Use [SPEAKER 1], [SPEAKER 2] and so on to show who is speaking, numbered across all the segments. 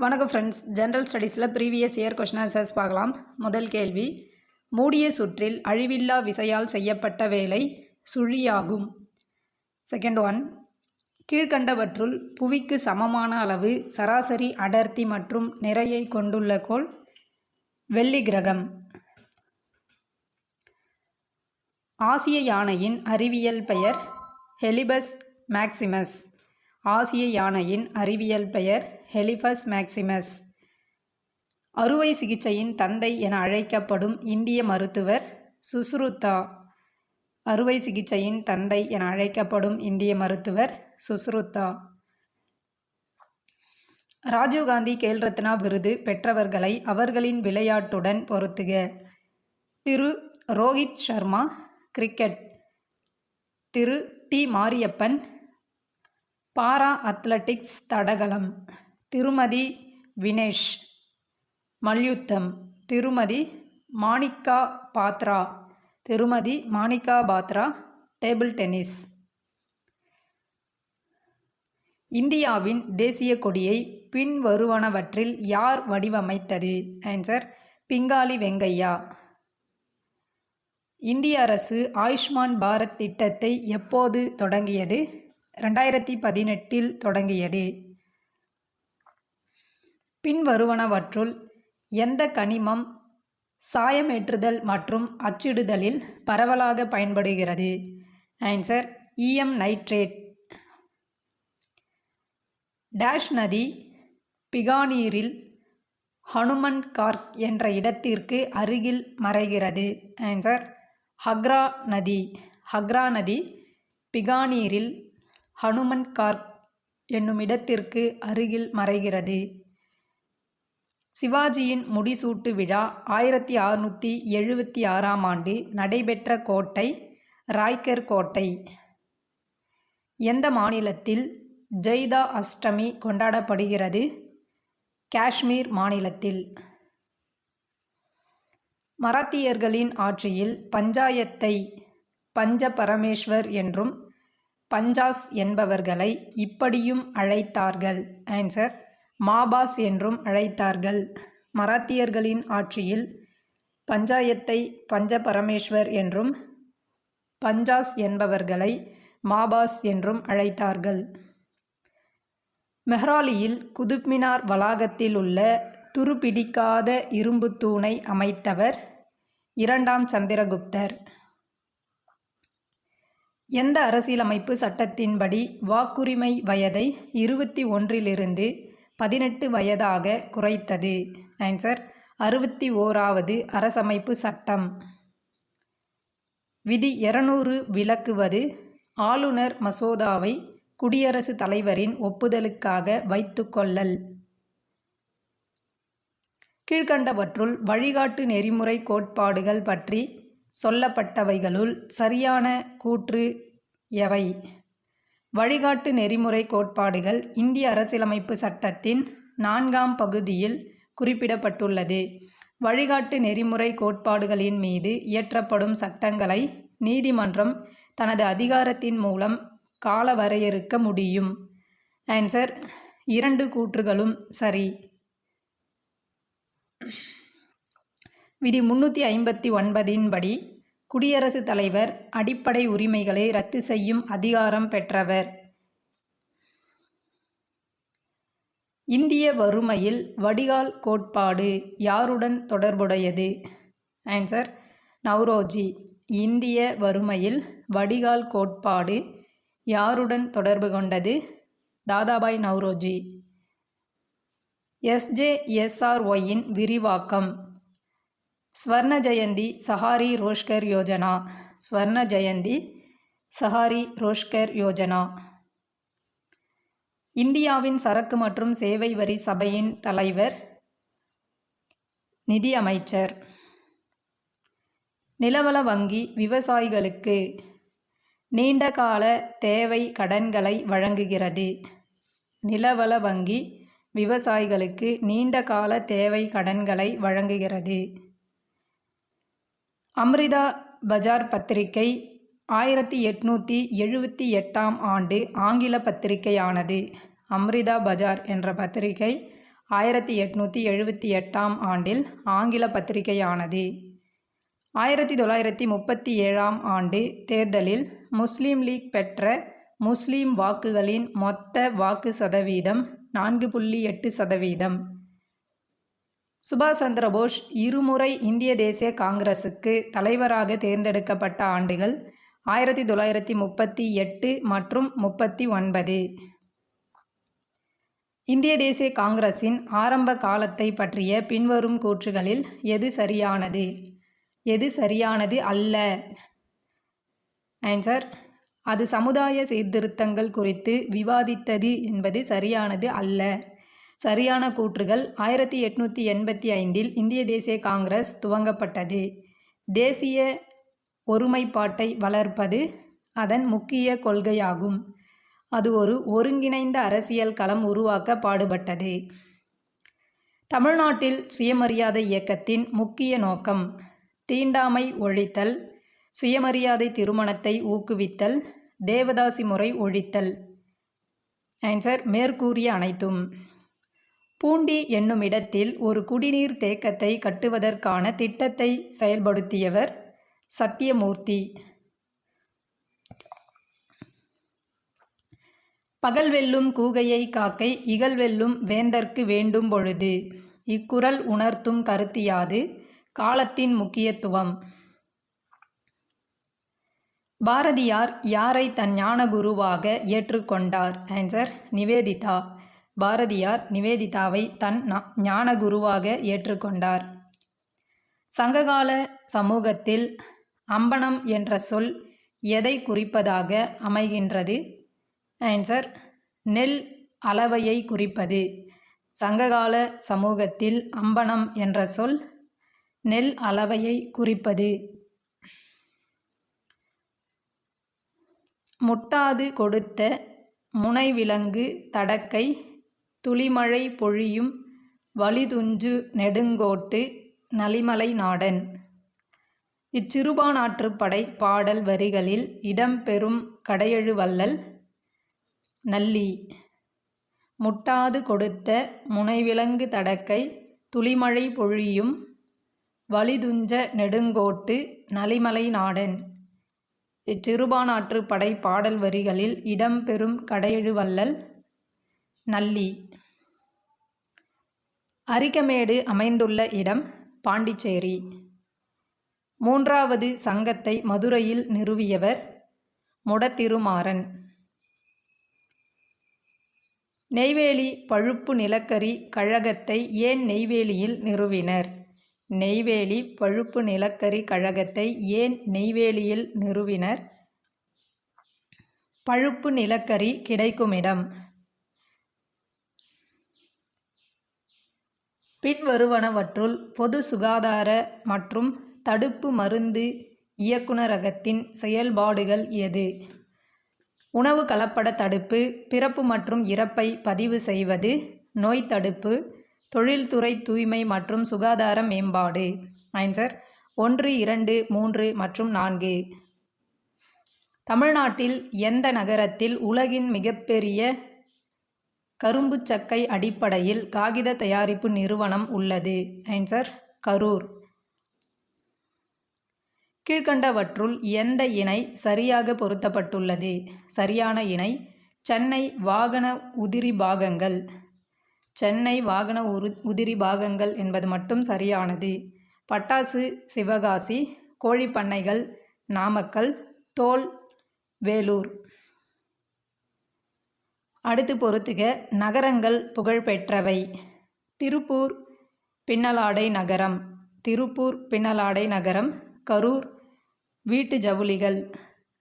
[SPEAKER 1] வணக்கம் friends. General ஸ்டடீஸில் previous year question answers பார்க்கலாம். முதல் கேள்வி, மூடிய சுற்றில் அழிவில்லா விசையால் செய்யப்பட்ட வேலை சுழியாகும். செகண்ட் ஒன், கீழ்கண்டவற்றுள் புவிக்கு சமமான அளவு சராசரி அடர்த்தி மற்றும் நிறையை கொண்டுள்ள கோள் வெள்ளி கிரகம். ஆசிய யானையின் அறிவியல் பெயர் ஹெலிபஸ் மேக்சிமஸ். ஆசிய யானையின் அறிவியல் பெயர் ஹெலிபஸ் மேக்சிமஸ். அறுவை சிகிச்சையின் தந்தை என அழைக்கப்படும் இந்திய மருத்துவர் சுஷ்ருதா. அறுவை சிகிச்சையின் தந்தை என அழைக்கப்படும் இந்திய மருத்துவர் சுஷ்ருதா. ராஜீவ்காந்தி கேல் ரத்னா விருது பெற்றவர்களை அவர்களின் விளையாட்டுடன் பொருத்துக. திரு ரோஹித் சர்மா, கிரிக்கெட். திரு டி மாரியப்பன், பாரா அத்லட்டிக்ஸ் தடகளம். திருமதி வினேஷ், மல்யுத்தம். திருமதி மாணிக்கா பாத்ரா. திருமதி மாணிக்கா பாத்ரா, டேபிள் டென்னிஸ். இந்தியாவின் தேசிய கொடியை பின்வருவனவற்றில் யார் வடிவமைத்தது? ஆன்சர், பிங்காலி வெங்கையா. இந்திய அரசு ஆயுஷ்மான் பாரத் திட்டத்தை எப்போது தொடங்கியது? 2018 தொடங்கியது. பின்வருவனவற்றுள் எந்த கனிமம் சாயமேற்றுதல் மற்றும் அச்சிடுதலில் பரவலாக பயன்படுகிறது? ஆன்சர், ஈயம் நைட்ரேட். டேஷ் நதி பிகானீரில் ஹனுமன் கார்க் என்ற இடத்திற்கு அருகில் மறைகிறது? ஆன்சர், ஹக்ரா நதி. ஹக்ரா நதி பிகானீரில் ஹனுமன் கார்க் என்னும் இடத்திற்கு அருகில் மறைகிறது. சிவாஜியின் முடிசூட்டு விழா 1676ஆம் ஆண்டு நடைபெற்ற கோட்டை ராய்கர் கோட்டை. எந்த மாநிலத்தில் ஜெய்தா அஷ்டமி கொண்டாடப்படுகிறது? காஷ்மீர் மாநிலத்தில். மராத்தியர்களின் ஆட்சியில் பஞ்சாயத்தை பஞ்ச பரமேஸ்வர் என்றும் பஞ்சாஸ் என்பவர்களை இப்படியும் அழைத்தார்கள்? ஆன்சர், மாபாஸ் என்றும் அழைத்தார்கள். மராத்தியர்களின் ஆட்சியில் பஞ்சாயத்தை பஞ்ச பரமேஸ்வர் என்றும் பஞ்சாஸ் என்பவர்களை மாபாஸ் என்றும் அழைத்தார்கள். மெஹ்ராலியில் குதுப் மினார் வளாகத்தில் உள்ள துருப்பிடிக்காத இரும்பு தூணை அமைத்தவர் 2ஆம் சந்திரகுப்தர். எந்த அரசியலமைப்பு சட்டத்தின்படி வாக்குரிமை வயதை 21 18 வயதாக குறைத்தது? ஆன்சர், 61வது அரசமைப்பு சட்டம். விதி 200 விலக்குவது ஆளுநர் மசோதாவை குடியரசுத் தலைவரின் ஒப்புதலுக்காக வைத்துக்கொள்ளல். கீழ்கண்டவற்றுள் வழிகாட்டு நெறிமுறை கோட்பாடுகள் பற்றி சொல்லப்பட்டவைகளுள் சரியான கூற்று எவை? வழிகாட்டு நெறிமுறை கோட்பாடுகள் இந்திய அரசியலமைப்பு சட்டத்தின் 4ஆம் பகுதியில் குறிப்பிடப்பட்டுள்ளது. வழிகாட்டு நெறிமுறை கோட்பாடுகளின் மீது இயற்றப்படும் சட்டங்களை நீதிமன்றம் தனது அதிகாரத்தின் மூலம் காலவரையறுக்க முடியும். ஆன்சர், 2 கூற்றுகளும் சரி. விதி 359 படி குடியரசுத் தலைவர் அடிப்படை உரிமைகளை ரத்து செய்யும் அதிகாரம் பெற்றவர். இந்திய வறுமையில் வடிகால் கோட்பாடு யாருடன் தொடர்புடையது? ஆன்சர், நவ்ரோஜி. இந்திய வறுமையில் வடிகால் கோட்பாடு யாருடன் தொடர்பு கொண்டது? தாதாபாய் நவ்ரோஜி. SJSRYயின் விரிவாக்கம். ஸ்வர்ண ஜெயந்தி சஹாரி ரோஷ்கர் யோஜனா. ஸ்வர்ண ஜெயந்தி சஹாரி ரோஷ்கர் யோஜனா. இந்தியாவின் சரக்கு மற்றும் சேவை வரி சபையின் தலைவர் நிதி அமைச்சர். நிலவள வங்கி விவசாயிகளுக்கு நீண்டகால தேவை கடன்களை வழங்குகிறது. நிலவள வங்கி விவசாயிகளுக்கு நீண்டகால தேவை கடன்களை வழங்குகிறது. அம்ரிதா பஜார் பத்திரிகை 1878ஆம் ஆண்டு ஆங்கில பத்திரிகையானது. அம்ரிதா பஜார் என்ற பத்திரிகை 1878ஆம் ஆண்டில் ஆங்கில பத்திரிகையானது. 1937ஆம் ஆண்டு தேர்தலில் முஸ்லீம் லீக் பெற்ற முஸ்லீம் வாக்குகளின் மொத்த வாக்கு சதவீதம் 4.8%. சுபாஷ் சந்திர போஸ் இருமுறை இந்திய தேசிய காங்கிரசுக்கு தலைவராக தேர்ந்தெடுக்கப்பட்ட ஆண்டுகள் 1938 மற்றும் 39. இந்திய தேசிய காங்கிரசின் ஆரம்ப காலத்தை பற்றிய பின்வரும் கூற்றுகளில் எது சரியானது? எது சரியானது அல்ல? ஆன்சர்: அது சமுதாய சீர்திருத்தங்கள் குறித்து விவாதித்தது என்பது சரியானது அல்ல. சரியான கூற்றுகள்: 1885இல் இந்திய தேசிய காங்கிரஸ் துவங்கப்பட்டது. தேசிய ஒருமைப்பாட்டை வளர்ப்பது அதன் முக்கிய கொள்கையாகும். அது ஒரு ஒருங்கிணைந்த அரசியல் களம் உருவாக்க பாடுபட்டது. தமிழ்நாட்டில் சுயமரியாதை இயக்கத்தின் முக்கிய நோக்கம் தீண்டாமை ஒழித்தல், சுயமரியாதை திருமணத்தை ஊக்குவித்தல், தேவதாசி முறை ஒழித்தல். ஆன்சர்: மேற்கூறிய அனைத்தும். பூண்டி என்னுமிடத்தில் ஒரு குடிநீர் தேக்கத்தை கட்டுவதற்கான திட்டத்தை செயல்படுத்தியவர் சத்தியமூர்த்தி. பகல் வெல்லும் கூகையை காக்கை இகல் வெல்லும் வேந்தர்க்கு வேண்டும் பொழுது. இக்குறள் உணர்த்தும் கருத்து யாது? காலத்தின் முக்கியத்துவம். பாரதியார் யாரை தன் ஞான குருவாக ஏற்றுக்கொண்டார்? ஆன்சர்: நிவேதிதா. பாரதியார் நிவேதிதாவை தன் ஞான குருவாக ஏற்றுக்கொண்டார். சங்ககால சமூகத்தில் அம்பனம் என்ற சொல் எதை குறிப்பதாக அமைகின்றது? ஆன்சர்: நெல் அளவையை குறிப்பது. சங்ககால சமூகத்தில் அம்பனம் என்ற சொல் நெல் அளவையை குறிப்பது. முட்டாது கொடுத்த முனைவிலங்கு தடக்கை துளிமழை பொழியும் வலிதுஞ்சு நெடுங்கோட்டு நலிமலை நாடன். இச்சிறுபானாற்றுப்படை பாடல் வரிகளில் இடம்பெறும் கடையெழு வள்ளல் நல்லி. முட்டாது கொடுத்த முனைவிலங்கு தடக்கை துளிமழை பொழியும் வலிதுஞ்ச நெடுங்கோட்டு நலிமலை நாடன். இச்சிறுபானாற்றுப்படை பாடல் வரிகளில் இடம்பெறும் கடையெழு வள்ளல் நல்லி. அரிக்கமேடு அமைந்துள்ள இடம் பாண்டிச்சேரி. மூன்றாவது சங்கத்தை மதுரையில் நிறுவியவர் முடத்திருமாறன். நெய்வேலி பழுப்பு நிலக்கரி கழகத்தை ஏன் நெய்வேலியில் நிறுவினர்? நெய்வேலி பழுப்பு நிலக்கரி கழகத்தை ஏன் நெய்வேலியில் நிறுவினர்? பழுப்பு நிலக்கரி கிடைக்குமிடம். பின்வருவனவற்றுள் பொது சுகாதார மற்றும் தடுப்பு மருந்து இயக்குநரகத்தின் செயல்பாடுகள் எது? உணவு கலப்பட தடுப்பு, பிறப்பு மற்றும் இறப்பை பதிவு செய்வது, நோய் தடுப்பு, தொழில்துறை தூய்மை மற்றும் சுகாதார மேம்பாடு. ஆன்சர்: 1, 2, 3 மற்றும் 4. தமிழ்நாட்டில் எந்த நகரத்தில் உலகின் மிகப்பெரிய கரும்புச்சக்கை அடிப்படையில் காகித தயாரிப்பு நிறுவனம் உள்ளது? ஆன்சர்: கரூர். கீழ்க்கண்டவற்றுள் எந்த இணை சரியாக பொருத்தப்பட்டுள்ளது? சரியான இணை சென்னை வாகன உதிரி பாகங்கள். சென்னை வாகன உதிரி பாகங்கள் என்பது மட்டும் சரியானது. பட்டாசு சிவகாசி, கோழிப்பண்ணைகள் நாமக்கல், தோல் வேலூர். அடுத்து பொறுத்துக. நகரங்கள் புகழ்பெற்றவை. திருப்பூர் பின்னலாடை நகரம். திருப்பூர் பின்னலாடை நகரம். கரூர் வீட்டு ஜவுளிகள்.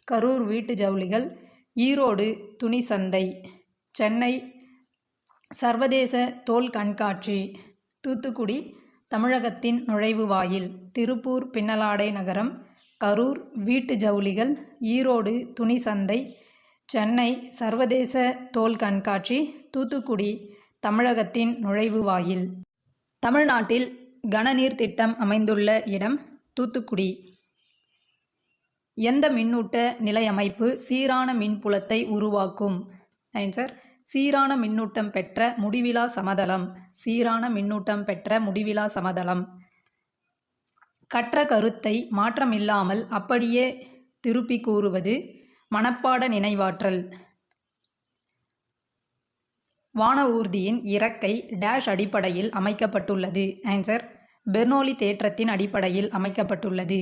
[SPEAKER 1] கரூர் வீட்டு ஜவுளிகள். ஈரோடு துணி சந்தை. சென்னை சர்வதேச தோல் கண்காட்சி. தூத்துக்குடி தமிழகத்தின் நுழைவு வாயில். திருப்பூர் பின்னலாடை நகரம், கரூர் வீட்டு ஜவுளிகள், ஈரோடு துணி சந்தை, சென்னை சர்வதேச தோல் கண்காட்சி, தூத்துக்குடி தமிழகத்தின் நுழைவு வாயில். தமிழ்நாட்டில் கனநீர் திட்டம் அமைந்துள்ள இடம் தூத்துக்குடி. எந்த மின்னூட்ட நிலையமைப்பு சீரான மின்புலத்தை உருவாக்கும்? ஆன்சர்: சீரான மின்னூட்டம் பெற்ற முடிவிலா சமதளம். சீரான மின்னூட்டம் பெற்ற முடிவிலா சமதளம். கற்ற கருத்தை மாற்றமில்லாமல் அப்படியே திருப்பி கூறுவது மனப்பாட நினைவாற்றல். வான ஊர்தியின் இறக்கை டேஷ் அடிப்படையில் அமைக்கப்பட்டுள்ளது. ஆன்சர் பெர்னோலி தேற்றத்தின் அடிப்படையில் அமைக்கப்பட்டுள்ளது.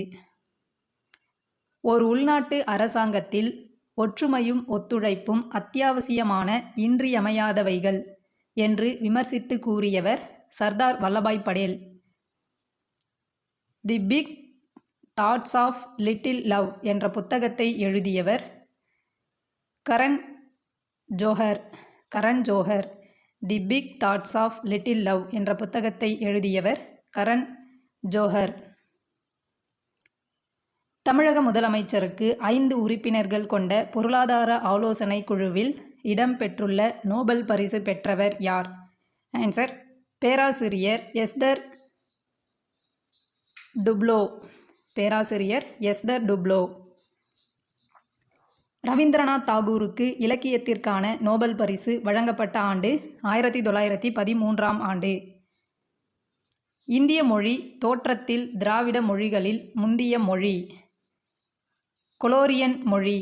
[SPEAKER 1] ஒரு உள்நாட்டு அரசாங்கத்தில் ஒற்றுமையும் ஒத்துழைப்பும் அத்தியாவசியமான இன்றியமையாதவைகள் என்று விமர்சித்து கூறியவர் Sardar Vallabhbhai Patel. The big thoughts of little love என்ற புத்தகத்தை எழுதியவர் Karan Johar. Karan Johar. The big thoughts of little love என்ற புத்தகத்தை எழுதியவர் கரண் ஜோஹர். தமிழக முதலமைச்சருக்கு 5 உறுப்பினர்கள் கொண்ட பொருளாதார ஆலோசனை குழுவில் இடம்பெற்றுள்ள நோபல் பரிசு பெற்றவர் யார்? ஆன்சர் பேராசிரியர் எஸ்தர் டுப்ளோ. பேராசிரியர் எஸ்தர் டுப்ளோ. ரவீந்திரநாத் தாகூருக்கு இலக்கியத்திற்கான நோபல் பரிசு வழங்கப்பட்ட ஆண்டு 1913ஆம் ஆண்டு. இந்திய மொழி தோற்றத்தில் திராவிட மொழிகளில் முந்திய மொழி. கொலோரியன் மொழி.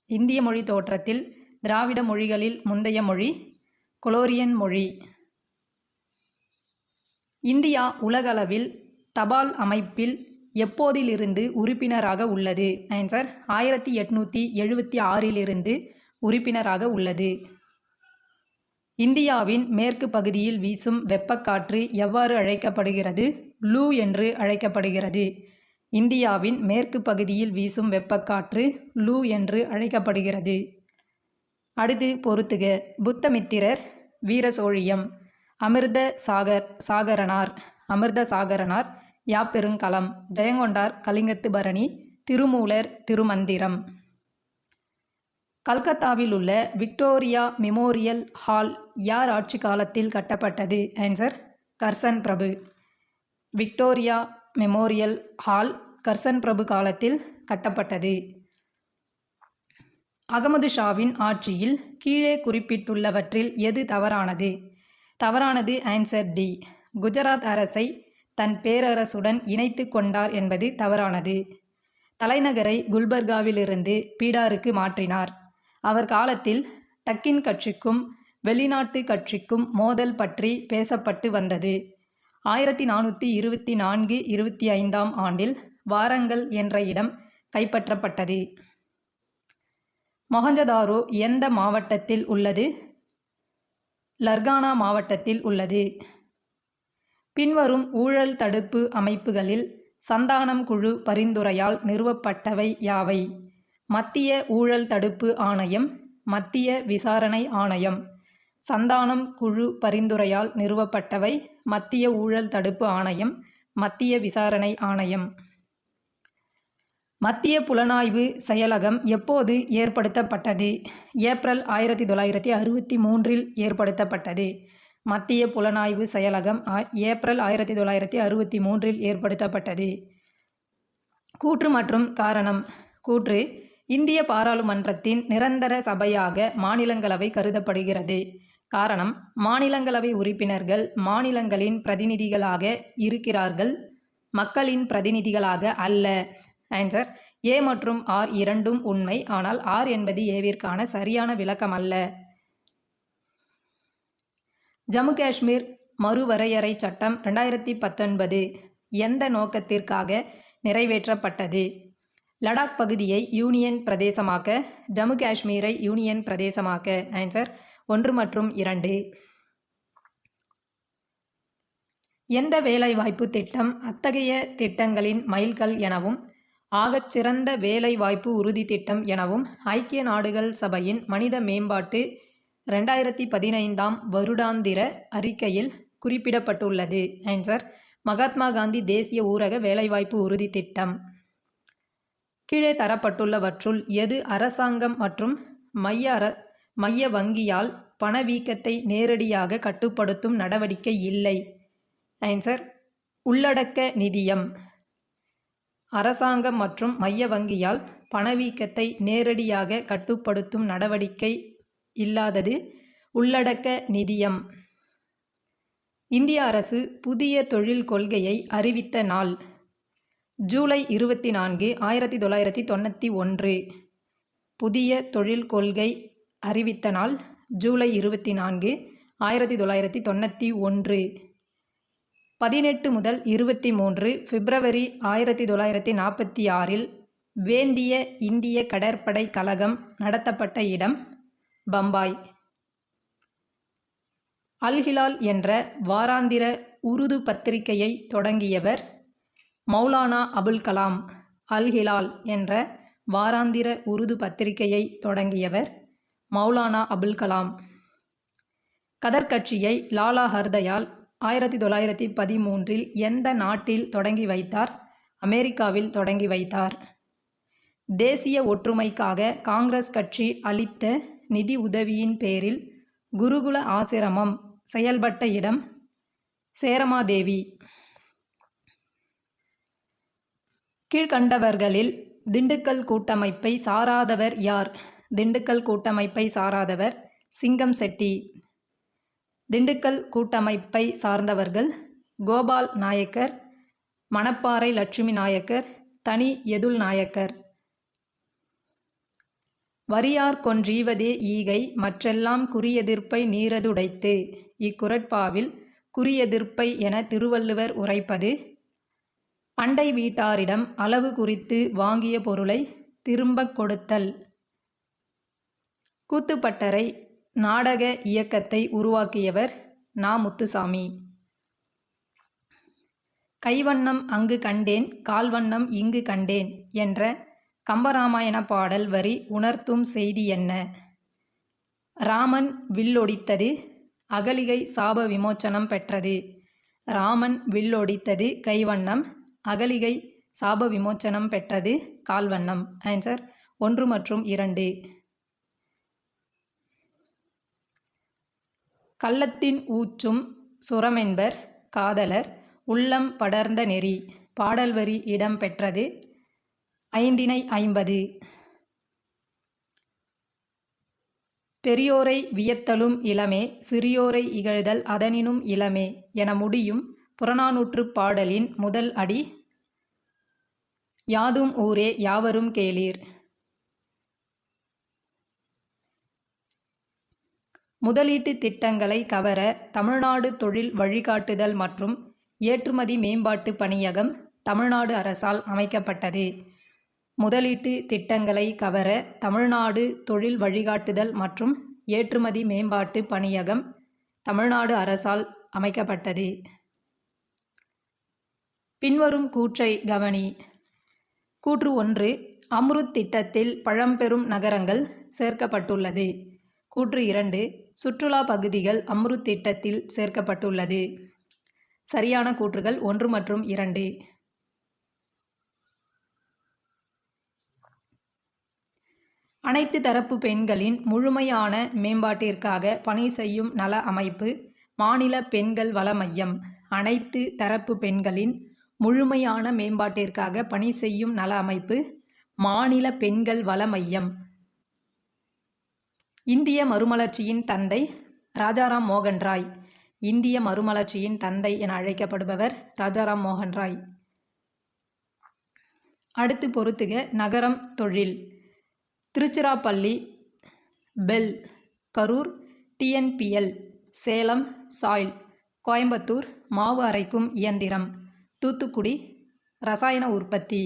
[SPEAKER 1] இந்திய மொழி தோற்றத்தில் திராவிட மொழிகளில் முந்தைய மொழி கொலோரியன் மொழி. இந்தியா உலகளவில் தபால் அமைப்பில் எப்போதிலிருந்து உறுப்பினராக உள்ளது? ஆன்சர் 1876 உறுப்பினராக உள்ளது. இந்தியாவின் மேற்கு பகுதியில் வீசும் வெப்பக்காற்று எவ்வாறு அழைக்கப்படுகிறது? லூ என்று அழைக்கப்படுகிறது. இந்தியாவின் மேற்கு பகுதியில் வீசும் வெப்பக்காற்று லூ என்று அழைக்கப்படுகிறது. அடுத்து பொறுத்துக. புத்தமித்திரர், வீரசோழியம், அமிர்த சாகரனார், அமிர்த சாகரனார், யாப்பெருங்களம், ஜெயங்கொண்டார், கலிங்கத்து பரணி, திருமூலர், திருமந்திரம். கல்கத்தாவில் உள்ள விக்டோரியா மெமோரியல் ஹால் யார் ஆட்சி காலத்தில் கட்டப்பட்டது? ஆன்சர் கர்சன் பிரபு. விக்டோரியா மெமோரியல் ஹால் கர்சன் பிரபு காலத்தில் கட்டப்பட்டது. அகமது ஷாவின் ஆட்சியில் கீழே குறிப்பிட்டுள்ளவற்றில் எது தவறானது? தவறானது ஆன்சர் டி. குஜராத் அரசை தன் பேரரசுடன் இணைத்து கொண்டார் என்பது தவறானது. தலைநகரை குல்பர்காவிலிருந்து பீடாருக்கு மாற்றினார். அவர் காலத்தில் டக்கின் கட்சிக்கும் வெளிநாட்டு கட்சிக்கும் மோதல் பற்றி பேசப்பட்டு வந்தது. 1424-25ஆம் ஆண்டில் வாரங்கல் என்ற இடம் கைப்பற்றப்பட்டது. மொஹஞ்சதாரோ எந்த மாவட்டத்தில் உள்ளது? லர்கானா மாவட்டத்தில் உள்ளது. பின்வரும் ஊழல் தடுப்பு அமைப்புகளில் சந்தானம் குழு பரிந்துரையால் நிறுவப்பட்டவை யாவை? மத்திய ஊழல் தடுப்பு ஆணையம், மத்திய விசாரணை ஆணையம். சந்தானம் குழு பரிந்துரையால் நிறுவப்பட்டவை மத்திய ஊழல் தடுப்பு ஆணையம், மத்திய விசாரணை ஆணையம். மத்திய புலனாய்வு செயலகம் எப்போது ஏற்படுத்தப்பட்டது? ஏப்ரல் 1963இல் ஏற்படுத்தப்பட்டது. மத்திய புலனாய்வு செயலகம் ஏப்ரல் 1963இல் ஏற்படுத்தப்பட்டது. கூற்று மற்றும் காரணம். கூற்று: இந்திய பாராளுமன்றத்தின் நிரந்தர சபையாக மாநிலங்களவை கருதப்படுகிறது. காரணம்: மாநிலங்களவை உறுப்பினர்கள் மாநிலங்களின் பிரதிநிதிகளாக இருக்கிறார்கள், மக்களின் பிரதிநிதிகளாக அல்ல. ஆன்சர் ஏ மற்றும் ஆர் இரண்டும் உண்மை. ஆனால் ஆர் என்பது ஏவிற்கான சரியான விளக்கம் அல்ல. ஜம்மு காஷ்மீர் மறுவரையறை சட்டம் 2019 எந்த நோக்கத்திற்காக நிறைவேற்றப்பட்டது? லடாக் பகுதியை யூனியன் பிரதேசமாக்க, ஜம்மு காஷ்மீரை யூனியன் பிரதேசமாக்க. ஆன்சர் 1 மற்றும் 2. எந்த வேலைவாய்ப்பு திட்டம் அத்தகைய திட்டங்களின் மைல்கல் எனவும் ஆகச்சிறந்த வேலைவாய்ப்பு உறுதி திட்டம் எனவும் ஐக்கிய நாடுகள் சபையின் மனித மேம்பாட்டு 2015ஆம் வருடாந்திர அறிக்கையில் குறிப்பிடப்பட்டுள்ளது? ஆன்சர் மகாத்மா காந்தி தேசிய ஊரக வேலைவாய்ப்பு உறுதி திட்டம். கீழே தரப்பட்டுள்ளவற்றுள் எது அரசாங்கம் மற்றும் மைய வங்கியால் பணவீக்கத்தை நேரடியாக கட்டுப்படுத்தும் நடவடிக்கை இல்லை? ஆன்சர் உள்ளடக்க நிதியம். அரசாங்கம் மற்றும் மைய வங்கியால் பணவீக்கத்தை நேரடியாக கட்டுப்படுத்தும் நடவடிக்கை இல்லாதது உள்ளடக்க நிதியம். இந்திய அரசு புதிய தொழில் கொள்கையை அறிவித்த நாள் ஜூலை 24, 1991. புதிய தொழில் கொள்கை அறிவித்த நாள் ஜூலை 24, 1991. 18 முதல் 23 பிப்ரவரி 1946 வேந்திய இந்திய கடற்படை கழகம் நடத்தப்பட்ட இடம் பம்பாய். அல் ஹிலால் என்ற வாராந்திர உருது பத்திரிகையை தொடங்கியவர் மௌலானா அபுல் கலாம். அல் ஹிலால் என்ற வாராந்திர உருது பத்திரிகையை தொடங்கியவர் மௌலானா அபுல் கலாம். கதர் கட்சியை லாலா ஹர்தயால் 1913 எந்த நாட்டில் தொடங்கி வைத்தார்? அமெரிக்காவில் தொடங்கி வைத்தார். தேசிய ஒற்றுமைக்காக காங்கிரஸ் கட்சி அளித்த நிதி உதவியின் பேரில் குருகுல ஆசிரமம் செயல்பட்ட இடம் சேரமாதேவி. கீழ்கண்டவர்களில் திண்டுக்கல் கூட்டமைப்பை சாராதவர் யார்? திண்டுக்கல் கூட்டமைப்பை சாராதவர் சிங்கம் செட்டி. திண்டுக்கல் கூட்டமைப்பை சார்ந்தவர்கள் கோபால் நாயக்கர், மணப்பாறை லட்சுமி நாயக்கர், தனி எதுல் நாயக்கர். வரியார் கொன்றீவதே ஈகை மற்றெல்லாம் குறியெதிர்ப்பை நீரதுடைத்து. இக்குறட்பாவில் குறியெதிர்ப்பை என திருவள்ளுவர் உரைப்பது அண்டை வீட்டாரிடம் அளவு குறித்து வாங்கிய பொருளை திரும்பக் கொடுத்தல். கூத்துப்பட்டறை நாடக இயக்கத்தை உருவாக்கியவர் நா. முத்துசாமி. கைவண்ணம் அங்கு கண்டேன் கால்வண்ணம் இங்கு கண்டேன் என்ற கம்பராமாயண பாடல் வரி உணர்த்தும் செய்தி என்ன? ராமன் வில்லொடித்தது அகலிகை சாப விமோச்சனம் பெற்றது. ராமன் வில்லொடித்தது கைவண்ணம், அகலிகை சாப விமோச்சனம் பெற்றது கால்வண்ணம். ஆன்சர் 1 மற்றும் 2. கள்ளத்தின் ஊச்சும் சுரமென்பர் காதலர் உள்ளம் படர்ந்த நெறி. பாடல் வரி இடம் பெற்றது 5 பெரியோரை வியத்தலும் இளமே சிறியோரை இகழ்தல் அதனினும் இளமே என முடியும் புறநானூற்றுப் பாடலின் முதல் அடி யாதும் ஊரே யாவரும் கேளீர். முதலீட்டு திட்டங்களை கவர தமிழ்நாடு தொழில் வழிகாட்டுதல் மற்றும் ஏற்றுமதி மேம்பாட்டு பணியகம் தமிழ்நாடு அரசால் அமைக்கப்பட்டது. முதலீட்டு திட்டங்களை கவர தமிழ்நாடு தொழில் வழிகாட்டுதல் மற்றும் ஏற்றுமதி மேம்பாட்டு பணியகம் தமிழ்நாடு அரசால் அமைக்கப்பட்டது. பின்வரும் கூற்றை கவனி. கூற்று 1 அம்ருத் திட்டத்தில் பழம்பெரும் நகரங்கள் சேர்க்கப்பட்டுள்ளது. கூற்று 2 சுற்றுலா பகுதிகள் அம்ருத் திட்டத்தில் சேர்க்கப்பட்டுள்ளது. சரியான கூற்றுகள் 1 மற்றும் 2. அனைத்து தரப்பு பெண்களின் முழுமையான மேம்பாட்டிற்காக பணி செய்யும் நல அமைப்பு மாநில பெண்கள் வள மையம். அனைத்து தரப்பு பெண்களின் முழுமையான மேம்பாட்டிற்காக பணி செய்யும் நல அமைப்பு மாநில பெண்கள் வள மையம். இந்திய மறுமலர்ச்சியின் தந்தை ராஜாராம் மோகன் ராய். இந்திய மறுமலர்ச்சியின் தந்தை என அழைக்கப்படுபவர் ராஜாராம் மோகன் ராய். அடுத்து பொறுத்துக. நகரம் தொழில் Tiruchirappalli bell, Karur TNPL, Salem soil, Coimbatore மாவு அரைக்கும் இயந்திரம், தூத்துக்குடி ரசாயன உற்பத்தி.